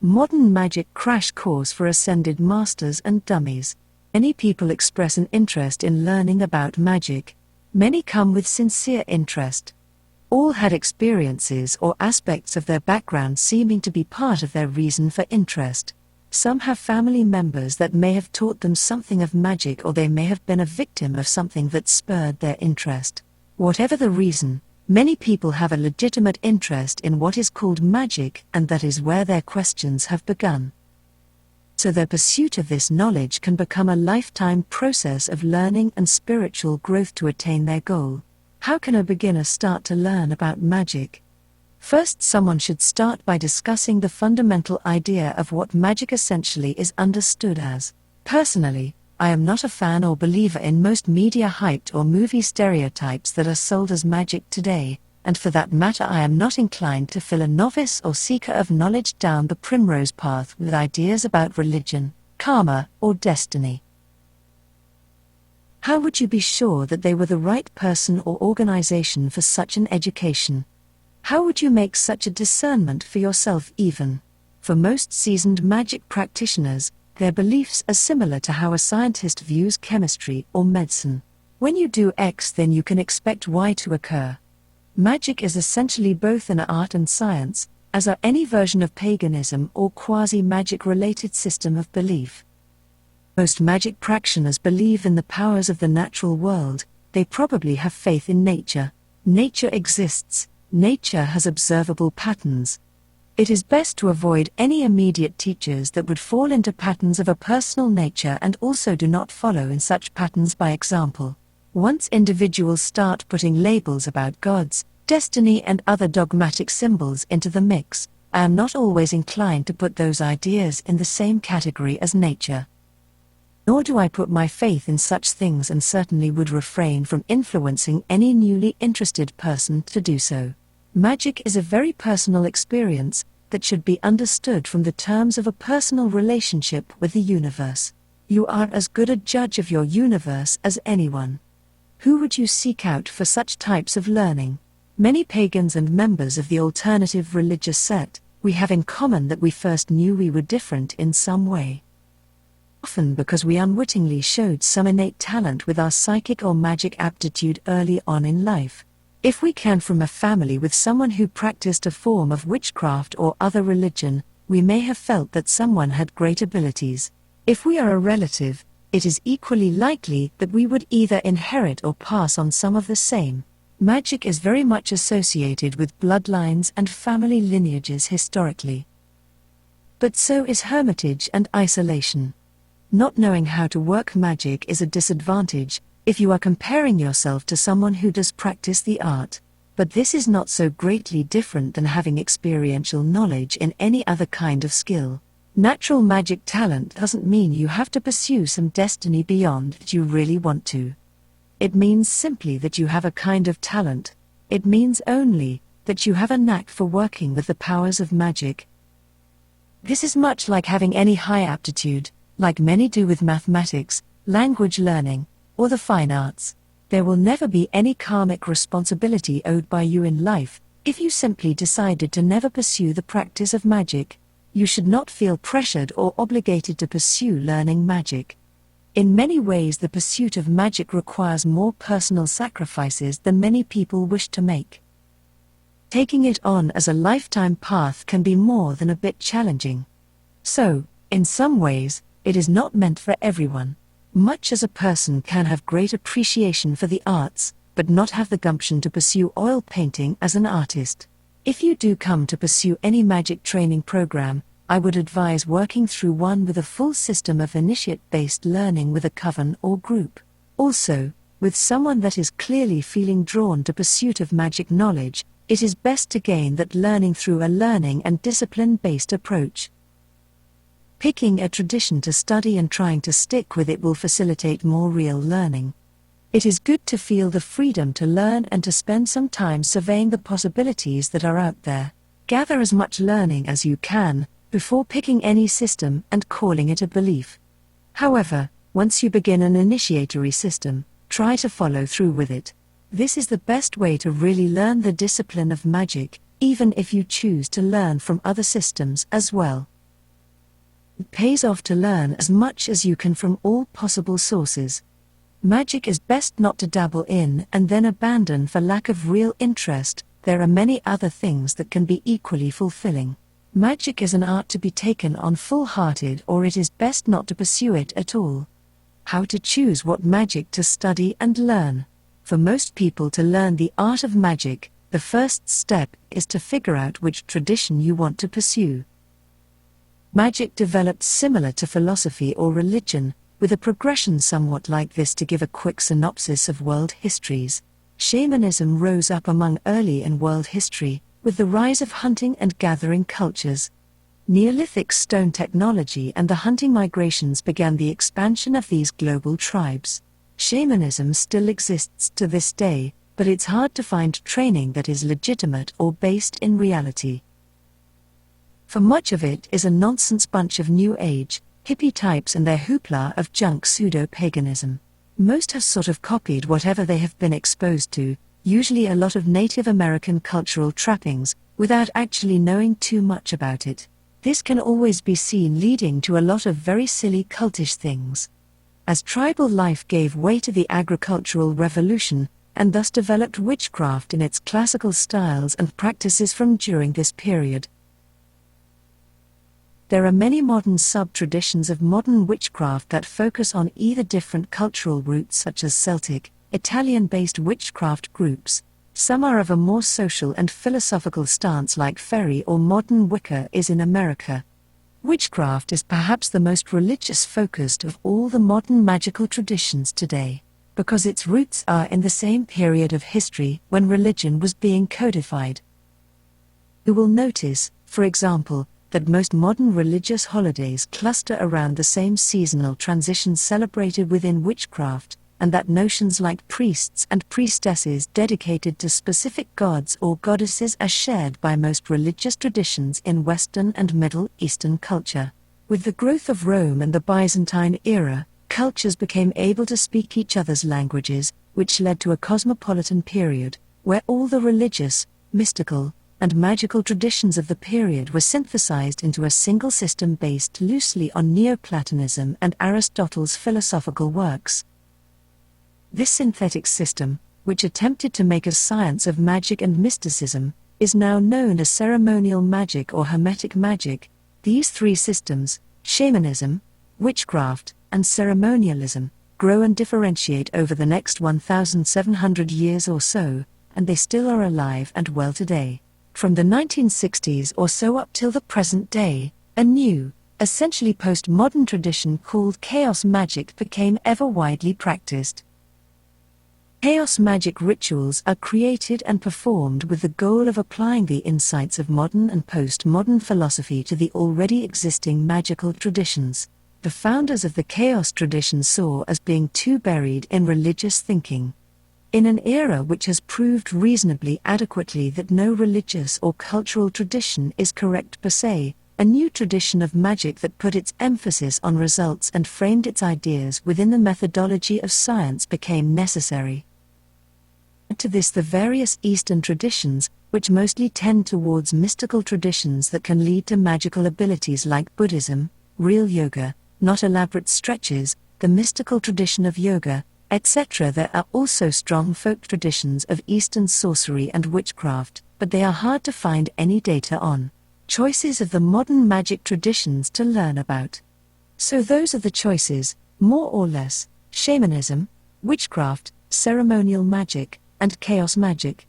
Modern Magic Crash Course for Ascended Masters and Dummies. Many people express an interest in learning about magic. Many come with sincere interest. All had experiences or aspects of their background seeming to be part of their reason for interest. Some have family members that may have taught them something of magic, or they may have been a victim of something that spurred their interest. Whatever the reason, many people have a legitimate interest in what is called magic, and that is where their questions have begun. So their pursuit of this knowledge can become a lifetime process of learning and spiritual growth to attain their goal. How can a beginner start to learn about magic? First, someone should start by discussing the fundamental idea of what magic essentially is understood as. Personally, I am not a fan or believer in most media-hyped or movie stereotypes that are sold as magic today, and for that matter I am not inclined to fill a novice or seeker of knowledge down the primrose path with ideas about religion, karma, or destiny. How would you be sure that they were the right person or organization for such an education? How would you make such a discernment for yourself even? For most seasoned magic practitioners, their beliefs are similar to how a scientist views chemistry or medicine. When you do X, then you can expect Y to occur. Magic is essentially both an art and science, as are any version of paganism or quasi-magic related system of belief. Most magic practitioners believe in the powers of the natural world. They probably have faith in nature. Nature exists. Nature has observable patterns. It is best to avoid any immediate teachers that would fall into patterns of a personal nature and also do not follow in such patterns by example. Once individuals start putting labels about gods, destiny and other dogmatic symbols into the mix, I am not always inclined to put those ideas in the same category as nature. Nor do I put my faith in such things, and certainly would refrain from influencing any newly interested person to do so. Magic is a very personal experience that should be understood from the terms of a personal relationship with the universe. You are as good a judge of your universe as anyone. Who would you seek out for such types of learning? Many pagans and members of the alternative religious set, we have in common that we first knew we were different in some way. Often because we unwittingly showed some innate talent with our psychic or magic aptitude early on in life. If we came from a family with someone who practiced a form of witchcraft or other religion, we may have felt that someone had great abilities. If we are a relative, it is equally likely that we would either inherit or pass on some of the same. Magic is very much associated with bloodlines and family lineages historically. But so is hermitage and isolation. Not knowing how to work magic is a disadvantage if you are comparing yourself to someone who does practice the art, but this is not so greatly different than having experiential knowledge in any other kind of skill. Natural magic talent doesn't mean you have to pursue some destiny beyond that you really want to. It means simply that you have a kind of talent. It means only that you have a knack for working with the powers of magic. This is much like having any high aptitude, like many do with mathematics, language learning, or the fine arts. There will never be any karmic responsibility owed by you in life if you simply decided to never pursue the practice of magic. You should not feel pressured or obligated to pursue learning magic. In many ways, the pursuit of magic requires more personal sacrifices than many people wish to make. Taking it on as a lifetime path can be more than a bit challenging. So, in some ways, it is not meant for everyone. Much as a person can have great appreciation for the arts, but not have the gumption to pursue oil painting as an artist. If you do come to pursue any magic training program, I would advise working through one with a full system of initiate-based learning with a coven or group. Also, with someone that is clearly feeling drawn to pursuit of magic knowledge, it is best to gain that learning through a learning and discipline-based approach. Picking a tradition to study and trying to stick with it will facilitate more real learning. It is good to feel the freedom to learn and to spend some time surveying the possibilities that are out there. Gather as much learning as you can before picking any system and calling it a belief. However, once you begin an initiatory system, try to follow through with it. This is the best way to really learn the discipline of magic, even if you choose to learn from other systems as well. It pays off to learn as much as you can from all possible sources. Magic is best not to dabble in and then abandon for lack of real interest. There are many other things that can be equally fulfilling. Magic is an art to be taken on full-hearted, or it is best not to pursue it at all. How to choose what magic to study and learn. For most people to learn the art of magic, the first step is to figure out which tradition you want to pursue. Magic developed similar to philosophy or religion, with a progression somewhat like this. To give a quick synopsis of world histories. Shamanism rose up among early in world history, with the rise of hunting and gathering cultures. Neolithic stone technology and the hunting migrations began the expansion of these global tribes. Shamanism still exists to this day, but it's hard to find training that is legitimate or based in reality. For much of it is a nonsense bunch of New Age, hippie types and their hoopla of junk pseudo-paganism. Most have sort of copied whatever they have been exposed to, usually a lot of Native American cultural trappings, without actually knowing too much about it. This can always be seen leading to a lot of very silly cultish things. As tribal life gave way to the agricultural revolution, and thus developed witchcraft in its classical styles and practices from during this period. There are many modern sub-traditions of modern witchcraft that focus on either different cultural roots such as Celtic, Italian-based witchcraft groups. Some are of a more social and philosophical stance like fairy or modern Wicca is in America. Witchcraft is perhaps the most religious-focused of all the modern magical traditions today, because its roots are in the same period of history when religion was being codified. You will notice, for example, that most modern religious holidays cluster around the same seasonal transitions celebrated within witchcraft, and that notions like priests and priestesses dedicated to specific gods or goddesses are shared by most religious traditions in Western and Middle Eastern culture. With the growth of Rome and the Byzantine era, cultures became able to speak each other's languages, which led to a cosmopolitan period, where all the religious, mystical, and magical traditions of the period were synthesized into a single system based loosely on Neoplatonism and Aristotle's philosophical works. This synthetic system, which attempted to make a science of magic and mysticism, is now known as ceremonial magic or hermetic magic. These three systems, shamanism, witchcraft, and ceremonialism, grow and differentiate over the next 1,700 years or so, and they still are alive and well today. From the 1960s or so up till the present day, a new, essentially postmodern tradition called chaos magic became ever widely practiced. Chaos magic rituals are created and performed with the goal of applying the insights of modern and postmodern philosophy to the already existing magical traditions. The founders of the chaos tradition saw as being too buried in religious thinking. In an era which has proved reasonably adequately that no religious or cultural tradition is correct per se, a new tradition of magic that put its emphasis on results and framed its ideas within the methodology of science became necessary. Add to this the various Eastern traditions, which mostly tend towards mystical traditions that can lead to magical abilities like Buddhism, real yoga, not elaborate stretches, the mystical tradition of yoga, etc. There are also strong folk traditions of Eastern sorcery and witchcraft, but they are hard to find any data on. Choices of the modern magic traditions to learn about. So those are the choices, more or less: shamanism, witchcraft, ceremonial magic, and chaos magic.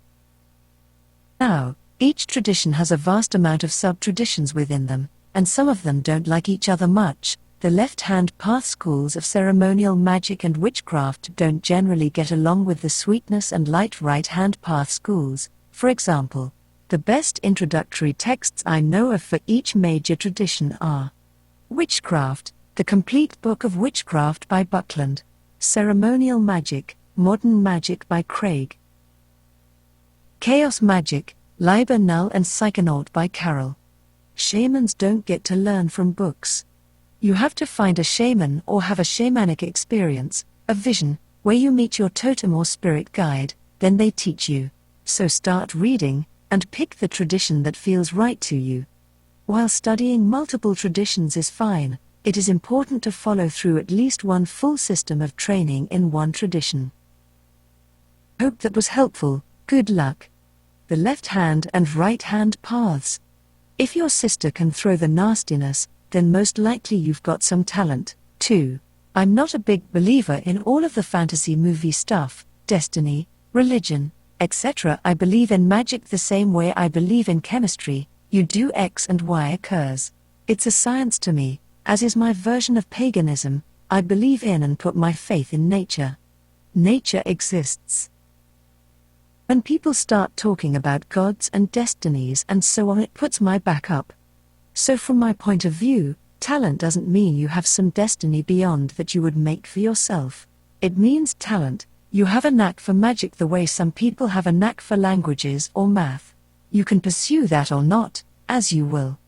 Now, each tradition has a vast amount of sub-traditions within them, and some of them don't like each other much. The left-hand path schools of ceremonial magic and witchcraft don't generally get along with the sweetness and light right-hand path schools. For example, the best introductory texts I know of for each major tradition are Witchcraft, The Complete Book of Witchcraft by Buckland, Ceremonial Magic, Modern Magic by Craig, Chaos Magic, Liber Null and Psychonaut by Carroll. Shamans don't get to learn from books. You have to find a shaman or have a shamanic experience, a vision, where you meet your totem or spirit guide, then they teach you. So start reading, and pick the tradition that feels right to you. While studying multiple traditions is fine, it is important to follow through at least one full system of training in one tradition. Hope that was helpful. Good luck. The left hand and right hand paths. If your sister can throw the nastiness, then most likely you've got some talent, too. I'm not a big believer in all of the fantasy movie stuff, destiny, religion, etc. I believe in magic the same way I believe in chemistry. You do X and Y occurs. It's a science to me, as is my version of paganism. I believe in and put my faith in nature. Nature exists. When people start talking about gods and destinies and so on, it puts my back up. So from my point of view, talent doesn't mean you have some destiny beyond that you would make for yourself. It means talent. You have a knack for magic the way some people have a knack for languages or math. You can pursue that or not, as you will.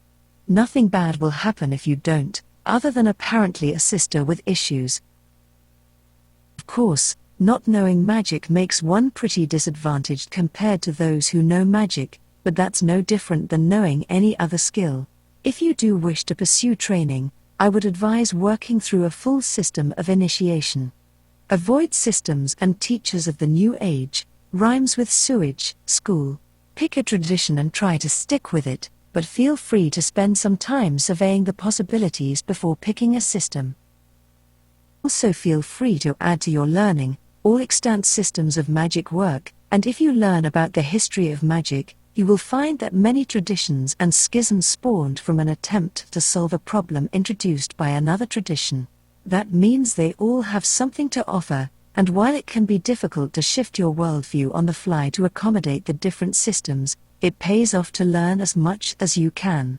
Nothing bad will happen if you don't, other than apparently a sister with issues. Of course, not knowing magic makes one pretty disadvantaged compared to those who know magic, but that's no different than knowing any other skill. If you do wish to pursue training, I would advise working through a full system of initiation. Avoid systems and teachers of the new age, rhymes with sewage, school. Pick a tradition and try to stick with it, but feel free to spend some time surveying the possibilities before picking a system. Also feel free to add to your learning all extant systems of magic work, and if you learn about the history of magic, you will find that many traditions and schisms spawned from an attempt to solve a problem introduced by another tradition. That means they all have something to offer, and while it can be difficult to shift your worldview on the fly to accommodate the different systems, it pays off to learn as much as you can.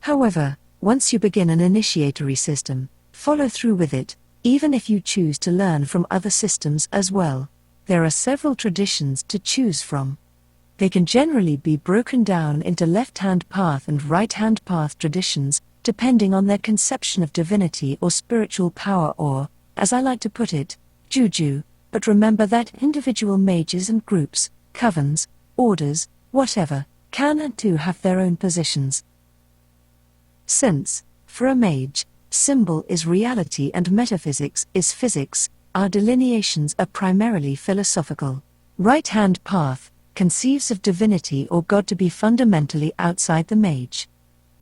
However, once you begin an initiatory system, follow through with it, even if you choose to learn from other systems as well. There are several traditions to choose from. They can generally be broken down into left-hand path and right-hand path traditions, depending on their conception of divinity or spiritual power or, as I like to put it, juju, but remember that individual mages and groups, covens, orders, whatever, can and do have their own positions. Since, for a mage, symbol is reality and metaphysics is physics, our delineations are primarily philosophical. Right-hand path conceives of divinity or God to be fundamentally outside the mage.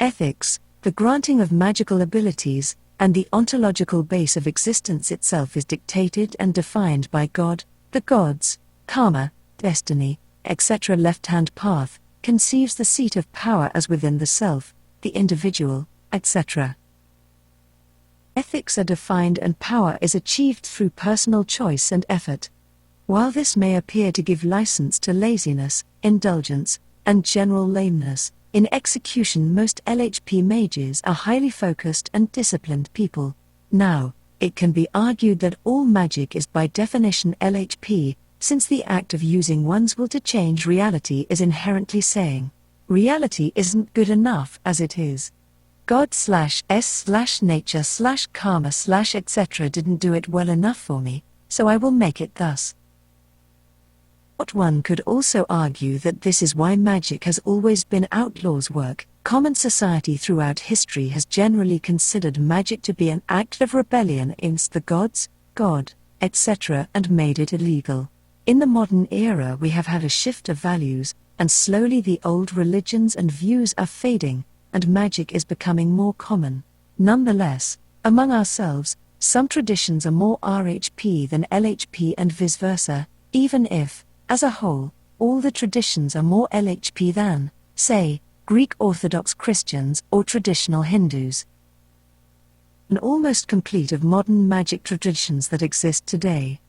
Ethics, the granting of magical abilities, and the ontological base of existence itself is dictated and defined by God, the gods, karma, destiny, etc. Left-hand path conceives the seat of power as within the self, the individual, etc. Ethics are defined and power is achieved through personal choice and effort. While this may appear to give license to laziness, indulgence, and general lameness, in execution most LHP mages are highly focused and disciplined people. Now, it can be argued that all magic is by definition LHP, since the act of using one's will to change reality is inherently saying, reality isn't good enough as it is. God/S/nature/karma/etc. didn't do it well enough for me, so I will make it thus. But one could also argue that this is why magic has always been outlaw's work. Common society throughout history has generally considered magic to be an act of rebellion against the gods, God, etc., and made it illegal. In the modern era we have had a shift of values, and slowly the old religions and views are fading, and magic is becoming more common. Nonetheless, among ourselves, some traditions are more RHP than LHP and vice versa, even if, as a whole, all the traditions are more LHP than, say, Greek Orthodox Christians or traditional Hindus. An almost complete of modern magic traditions that exist today.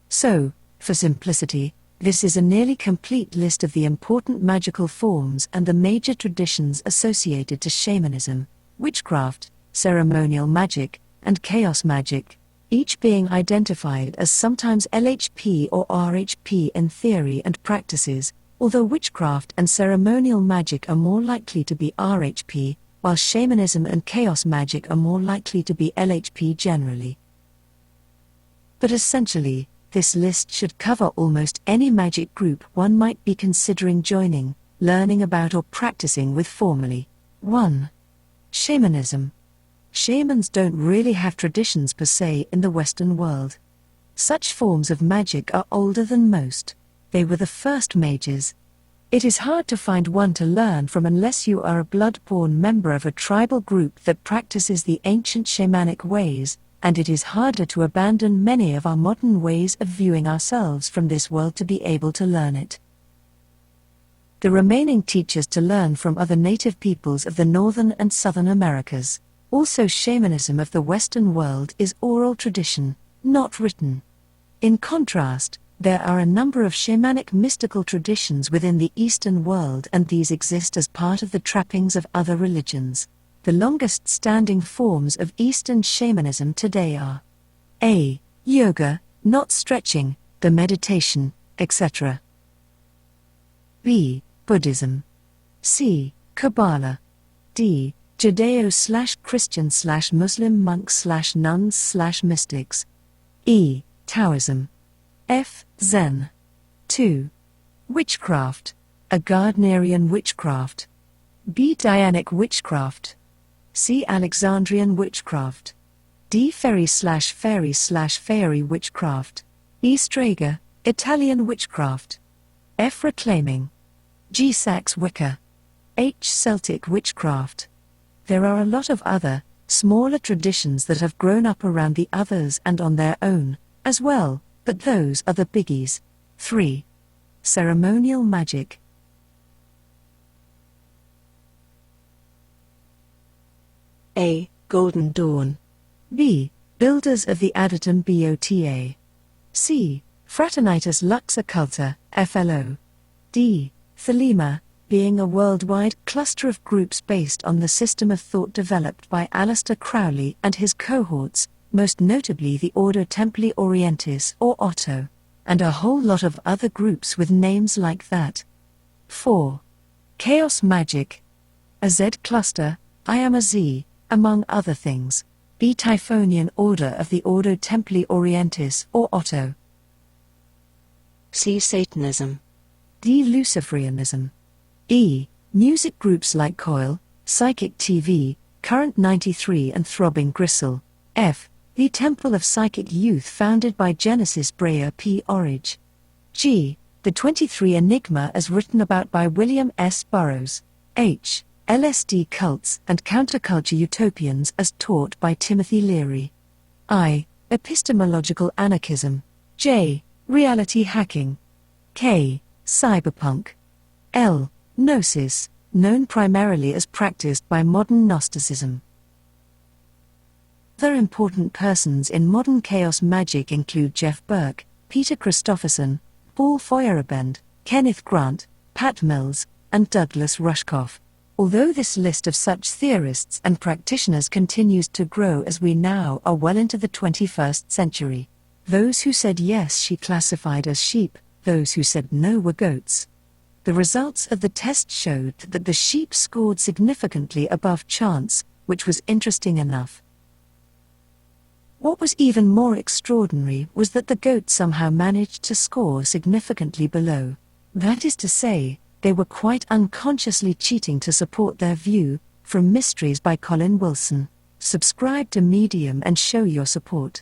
So, for simplicity, this is a nearly complete list of the important magical forms and the major traditions associated to shamanism, witchcraft, ceremonial magic, and chaos magic, each being identified as sometimes LHP or RHP in theory and practices, although witchcraft and ceremonial magic are more likely to be RHP, while shamanism and chaos magic are more likely to be LHP generally. But essentially, this list should cover almost any magic group one might be considering joining, learning about or practicing with formally. 1. Shamanism. Shamans don't really have traditions per se in the Western world. Such forms of magic are older than most. They were the first mages. It is hard to find one to learn from unless you are a blood-born member of a tribal group that practices the ancient shamanic ways, and it is harder to abandon many of our modern ways of viewing ourselves from this world to be able to learn it. The remaining teachers to learn from are the native peoples of the Northern and Southern Americas. Also, shamanism of the Western world is oral tradition, not written. In contrast, there are a number of shamanic mystical traditions within the Eastern world, and these exist as part of the trappings of other religions. The longest standing forms of Eastern shamanism today are A. Yoga, not stretching, the meditation, etc. B. Buddhism. C. Kabbalah. D. Judeo/Christian/Muslim monks/nuns/mystics. E. Taoism. F. Zen. 2. Witchcraft, a Gardnerian witchcraft. B. Dianic witchcraft. C. Alexandrian witchcraft. D. Fairy/Fairy/Fairy witchcraft. E. Strega, Italian witchcraft. F. Reclaiming. G. Sax Wicca. H. Celtic witchcraft. There are a lot of other, smaller traditions that have grown up around the others and on their own, as well, but those are the biggies. 3. Ceremonial magic. A. Golden Dawn. B. Builders of the Adytum Bota. C. Fraternitas Lux Occulta, FLO. D. Thelema, being a worldwide cluster of groups based on the system of thought developed by Aleister Crowley and his cohorts, most notably the Ordo Templi Orientis or Otto, and a whole lot of other groups with names like that. 4. Chaos Magic. A Z cluster, I am a Z, among other things. B. Typhonian Order of the Ordo Templi Orientis or Otto. C. Satanism. D. Luciferianism. E. Music groups like Coil, Psychic TV, Current 93 and Throbbing Gristle. F. The Temple of Psychic Youth founded by Genesis Brea P. Orridge. G. The 23 Enigma as written about by William S. Burroughs. H. LSD cults and counterculture utopians as taught by Timothy Leary. I. Epistemological anarchism. J. Reality hacking. K. Cyberpunk. L. Gnosis, known primarily as practiced by modern Gnosticism. Other important persons in modern chaos magic include Jeff Burke, Peter Christopherson, Paul Feyerabend, Kenneth Grant, Pat Mills, and Douglas Rushkoff. Although this list of such theorists and practitioners continues to grow as we now are well into the 21st century. Those who said yes she classified as sheep, those who said no were goats. The results of the test showed that the sheep scored significantly above chance, which was interesting enough. What was even more extraordinary was that the goats somehow managed to score significantly below. That is to say, they were quite unconsciously cheating to support their view. From Mysteries by Colin Wilson. Subscribe to Medium and show your support.